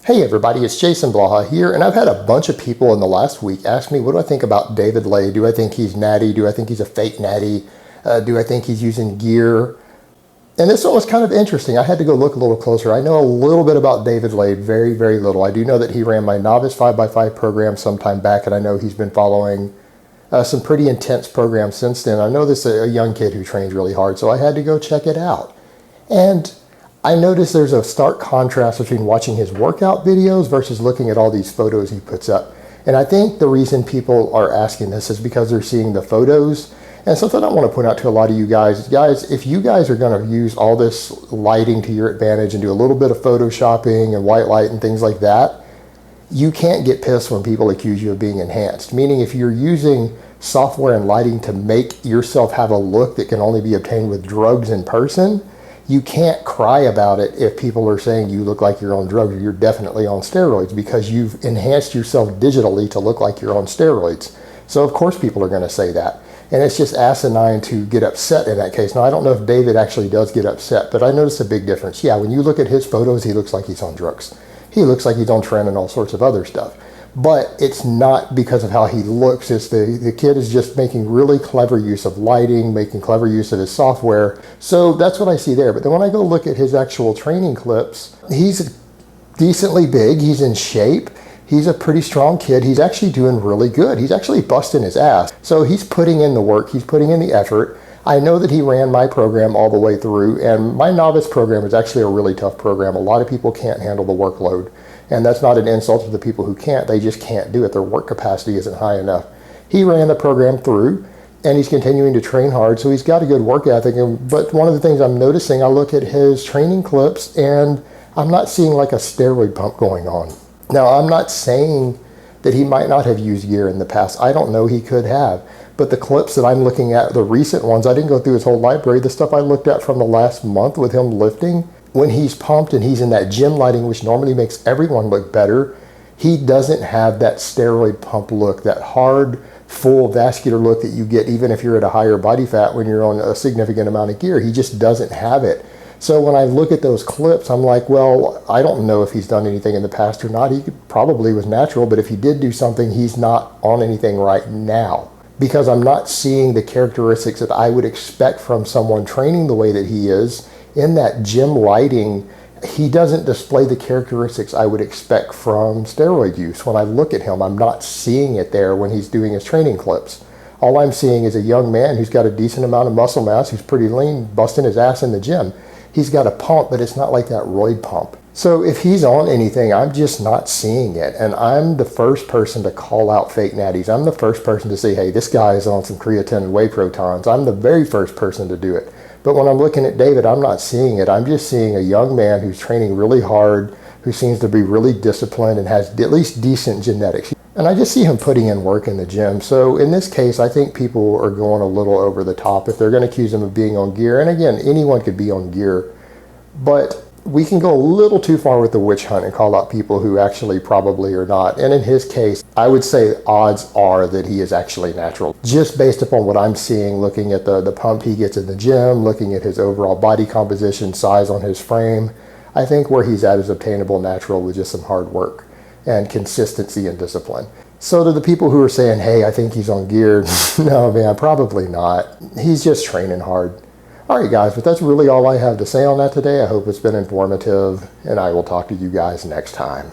Hey everybody, it's Jason Blaha here, and I've had a bunch of people in the last week ask me what do I think about David Whey. Do I think he's natty? Do I think he's a fake natty? Do I think he's using gear? And this one was kind of interesting. I had to go look a little closer. I know a little bit about David Whey, very, very little. I do know that he ran my novice 5x5 program sometime back, and I know he's been following some pretty intense programs since then. I know this is a young kid who trains really hard, so I had to go check it out. And I noticed there's a stark contrast between watching his workout videos versus looking at all these photos he puts up. And I think the reason people are asking this is because they're seeing the photos. And something I want to point out to a lot of you guys, if you guys are going to use all this lighting to your advantage and do a little bit of photoshopping and white light and things like that, you can't get pissed when people accuse you of being enhanced. Meaning if you're using software and lighting to make yourself have a look that can only be obtained with drugs in person, you can't cry about it if people are saying you look like you're on drugs or you're definitely on steroids, because you've enhanced yourself digitally to look like you're on steroids. So of course people are going to say that. And it's just asinine to get upset in that case. Now I don't know if David actually does get upset, but I notice a big difference. Yeah, when you look at his photos, he looks like he's on drugs. He looks like he's on trend and all sorts of other stuff. But it's not because of how he looks. It's the kid is just making really clever use of lighting, making clever use of his software. So that's what I see there. But then when I go look at his actual training clips, he's decently big. He's in shape. He's a pretty strong kid. He's actually doing really good. He's actually busting his ass. So he's putting in the work. He's putting in the effort. I know that he ran my program all the way through, and my novice program is actually a really tough program. A lot of people can't handle the workload. And that's not an insult to the people who can't. They just can't do it. Their work capacity isn't high enough. He ran the program through, and he's continuing to train hard, so he's got a good work ethic. But one of the things I'm noticing, I look at his training clips, and I'm not seeing like a steroid pump going on. Now, I'm not saying that he might not have used gear in the past. I don't know, he could have. But the clips that I'm looking at, the recent ones, I didn't go through his whole library. The stuff I looked at from the last month with him lifting, when he's pumped and he's in that gym lighting, which normally makes everyone look better, he doesn't have that steroid pump look, that hard, full vascular look that you get even if you're at a higher body fat when you're on a significant amount of gear. He just doesn't have it. So when I look at those clips, I'm like, well, I don't know if he's done anything in the past or not. He probably was natural, but if he did do something, he's not on anything right now, because I'm not seeing the characteristics that I would expect from someone training the way that he is. In that gym lighting, he doesn't display the characteristics I would expect from steroid use. When I look at him, I'm not seeing it there when he's doing his training clips. All I'm seeing is a young man who's got a decent amount of muscle mass, who's pretty lean, busting his ass in the gym. He's got a pump, but it's not like that roid pump. So if he's on anything, I'm just not seeing it. And I'm the first person to call out fake natties. I'm the first person to say, hey, this guy is on some creatine and whey protons. I'm the very first person to do it. But when I'm looking at David, I'm not seeing it. I'm just seeing a young man who's training really hard, who seems to be really disciplined and has at least decent genetics. And I just see him putting in work in the gym. So in this case, I think people are going a little over the top if they're going to accuse him of being on gear. And again, anyone could be on gear. But we can go a little too far with the witch hunt and call out people who actually probably are not. And in his case, I would say odds are that he is actually natural. Just based upon what I'm seeing, looking at the pump he gets in the gym, looking at his overall body composition, size on his frame, I think where he's at is obtainable natural with just some hard work and consistency and discipline. So to the people who are saying, hey, I think he's on gear, no, man, probably not. He's just training hard. All right, guys, but that's really all I have to say on that today. I hope it's been informative, and I will talk to you guys next time.